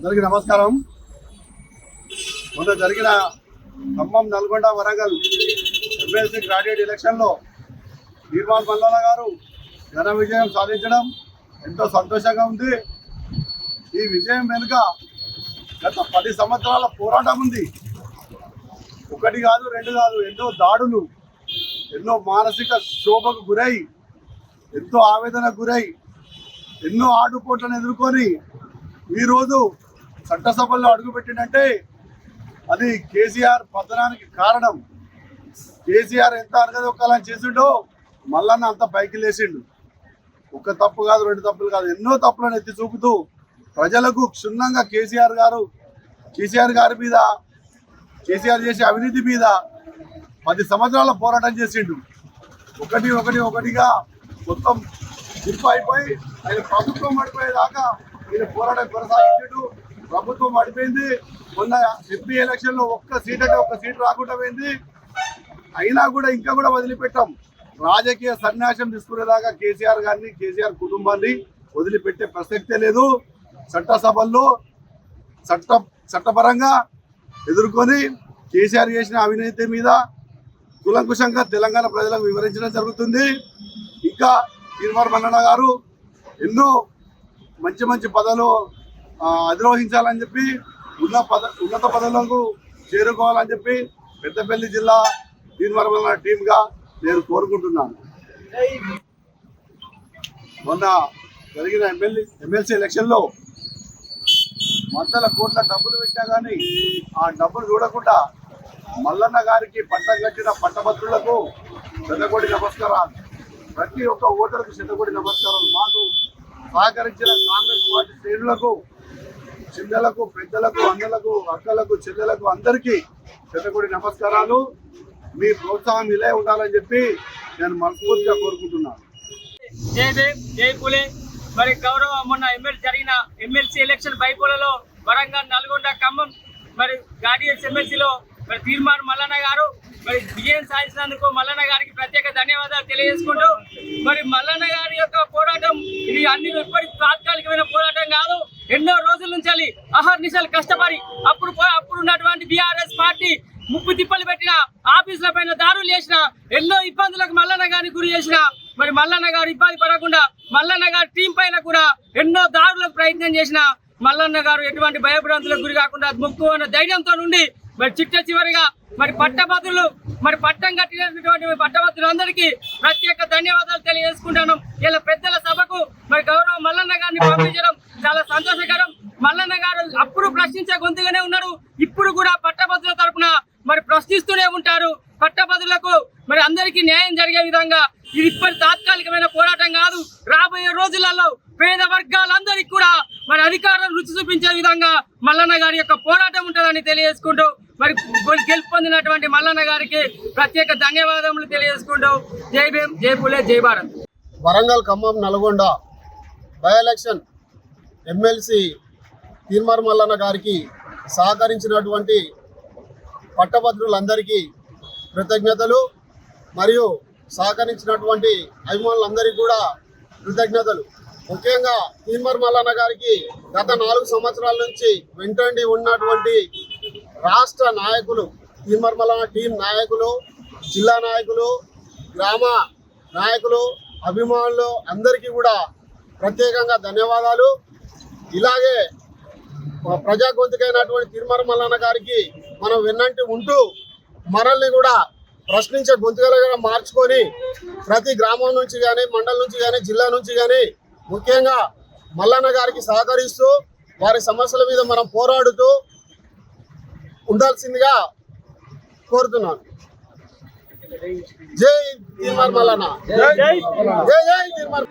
అందరికీ నమస్కారం. మొన్న జరిగిన ఖమ్మం, నల్గొండ, వరంగల్ ఎమ్మెల్సీ గ్రాడ్యుయేట్ ఎలక్షన్లో తీర్మార్ మల్లన్న గారు ఘన విజయం సాధించడం ఎంతో సంతోషంగా ఉంది. ఈ విజయం వెనుక గత 10 సంవత్సరాల పోరాటం ఉంది. ఒకటి కాదు, రెండు కాదు, ఎన్నో దాడులు, ఎన్నో మానసిక క్షోభకు గురై, ఎంతో ఆవేదనకు గురై, ఎన్నో ఆటుపోట్లను ఎదుర్కొని ఈరోజు చట్టసభల్లో అడుగుపెట్టిందంటే అది కేసీఆర్ పతనానికి కారణం. కేసీఆర్ ఎంత అనగదొక్కాలని చేసిండో మల్లన్న అంత పైకి లేచిండు. ఒక తప్పు కాదు, రెండు తప్పులు కాదు, ఎన్నో తప్పులను ఎత్తి చూపుతూ ప్రజలకు క్షుణ్ణంగా కేసీఆర్ గారి మీద, కేసీఆర్ చేసే అవినీతి మీద 10 సంవత్సరాల పోరాటం చేసిండు. ఒకటిగా మొత్తం దింపు అయిపోయి ఆయన ప్రభుత్వం పడిపోయేదాకా ఈయన పోరాటం కొనసాగించాడు. ప్రభుత్వం పడిపోయింది. మొన్న ఎంపీ ఎలక్షన్లో ఒక్క సీట్ రాకుండా పోయింది. అయినా కూడా ఇంకా కూడా వదిలిపెట్టాం. రాజకీయ సన్యాసం తీసుకునేదాకా కేసీఆర్ గారిని, కేసీఆర్ కుటుంబాన్ని వదిలిపెట్టే ప్రసక్తే లేదు. చట్టసభల్లో చట్టపరంగా ఎదుర్కొని కేసీఆర్ చేసిన అవినీతి మీద కులంకుశంగా తెలంగాణ ప్రజలకు వివరించడం జరుగుతుంది. ఇంకా తీర్మార్ మల్లన్న గారు ఎన్నో మంచి పదవులు అధిరోహించాలని చెప్పి, ఉన్నత పదవులకు చేరుకోవాలని చెప్పి పెద్దపల్లి జిల్లా తీర్మార్ మల్లన్న టీమ్గా నేను కోరుకుంటున్నాను. మొన్న జరిగిన ఎమ్మెల్సీ ఎలక్షన్లో వందల కోట్ల డబ్బులు పెట్టా కానీ ఆ డబ్బులు చూడకుండా మల్లన్న గారికి పట్టం కట్టిన పట్టభద్రులకు శతకోటి నమస్కారాలు. ప్రతి ఒక్క ఓటర్కు శతకోటి నమస్కారాలు. మాకు సహకరించిన కాంగ్రెస్ పార్టీ శ్రేణులకు, చిన్నలకు, పెద్దలకు, అన్నలకు, అక్కలకు, చెల్లెలకు అందరికీ శతకోటి నమస్కారాలు. మీ ప్రోత్సాహం ఇలా ఉండాలని చెప్పి నేను మనస్ఫూర్తిగా కోరుకుంటున్నాను. జై భీమ్, జై పూలే. మరి గౌరవ మొన్న జరిగిన ఎమ్మెల్సీ ఎలక్షన్ బైపోలలో వరంగల్, నల్గొండ, ఖమ్మం మరి గాడియస్ ఎమ్మెల్సీలో మరి తీర్మార్ మల్లన్న గారు మరి విజయం సాధించినందుకు మల్లన్న గారికి ప్రత్యేక ధన్యవాదాలు తెలియజేసుకుంటూ, మరి మల్లన్న గారి యొక్క పోరాటం ఇది అన్ని ఇప్పటికి తాత్కాలికమైన పోరాటం కాదు. ఎన్నో రోజుల నుంచి అహర్నిశలు కష్టపడి అప్పుడు ఉన్నటువంటి బీఆర్ఎస్ పార్టీ ముప్పు తిప్పలు పెట్టిన, ఆఫీసుల పైన దాడులు చేసిన, ఎన్నో ఇబ్బందులకు మల్లన్న గారిని గురి చేసిన, మరి మల్లన్న గారు ఇబ్బంది పడకుండా మల్లన్న గారి టీం పైన కూడా ఎన్నో దాడులకు ప్రయత్నం చేసిన మల్లన్న గారు ఎటువంటి భయభ్రాంతులకు గురి కాకుండా ముక్కున్న ధైర్యంతో నుండి మరి చివరిగా మరి పట్టభద్రులు, మరి పట్టం కట్టినటువంటి పట్టభద్రులందరికీ ప్రత్యేక ధన్యవాదాలు తెలియజేసుకుంటాను. ఇలా పెద్దల సభకు మరి గౌరవ మల్లన్న గారిని పంపించడం చాలా సంతోషకరం. మల్లన్న గారు అప్పుడు ప్రశ్నించే గొంతుగానే ఉన్నారు, ఇప్పుడు కూడా పట్టభద్రుల తరఫున మరి ప్రశ్నిస్తూనే ఉంటారు. పట్టభద్రులకు మరి అందరికీ న్యాయం జరిగే విధంగా ఇది ఇప్పటి తాత్కాలికమైన పోరాటం కాదు. రాబోయే రోజులలో పేద వర్గాలందరికీ కూడా మరి అధికారం రుచి చూపించే విధంగా మల్లన్న గారి యొక్క పోరాటం ఉంటుందని తెలియజేసుకుంటూ, మరి గెలుపు పొందినటువంటి మల్లన్న గారికి ప్రత్యేక ధన్యవాదములు తెలియజేసుకుంటూ, జై భీమ్, జై పూలే, జై Bharat. Warangal, Khammam, Nalgonda by election MLC Teenmar Mallanna గారికి సహకరించినటువంటి పట్టభద్రులందరికీ కృతజ్ఞతలు, మరియు సహకరించినటువంటి అభిమానులందరికీ కూడా కృతజ్ఞతలు. ముఖ్యంగా తీర్మార్ మల్లన్న గారికి గత 4 సంవత్సరాల నుంచి వెంటండి ఉన్నటువంటి రాష్ట్ర నాయకులు, తీర్మార్ మల్లన్న టీం నాయకులు, జిల్లా నాయకులు, గ్రామ నాయకులు, అభిమానులు అందరికీ కూడా ప్రత్యేకంగా ధన్యవాదాలు. ఇలాగే ప్రజా గొంతుకైనటువంటి తీర్మార్ మల్లన్న గారికి మనం వెన్నంటి ఉంటూ మనల్ని కూడా ప్రశ్నించే గొంతుకలుగా మార్చుకొని ప్రతి గ్రామం నుంచి కానీ, మండలం నుంచి కానీ, జిల్లా నుంచి కానీ ముఖ్యంగా మల్లన్న గారికి సహకరిస్తూ వారి సమస్యల మీద మనం పోరాడుతూ ఉండాల్సిందిగా కోరుతున్నాను. జై తీర్మార్ మల్లన్న, జై జై తీర్మార్.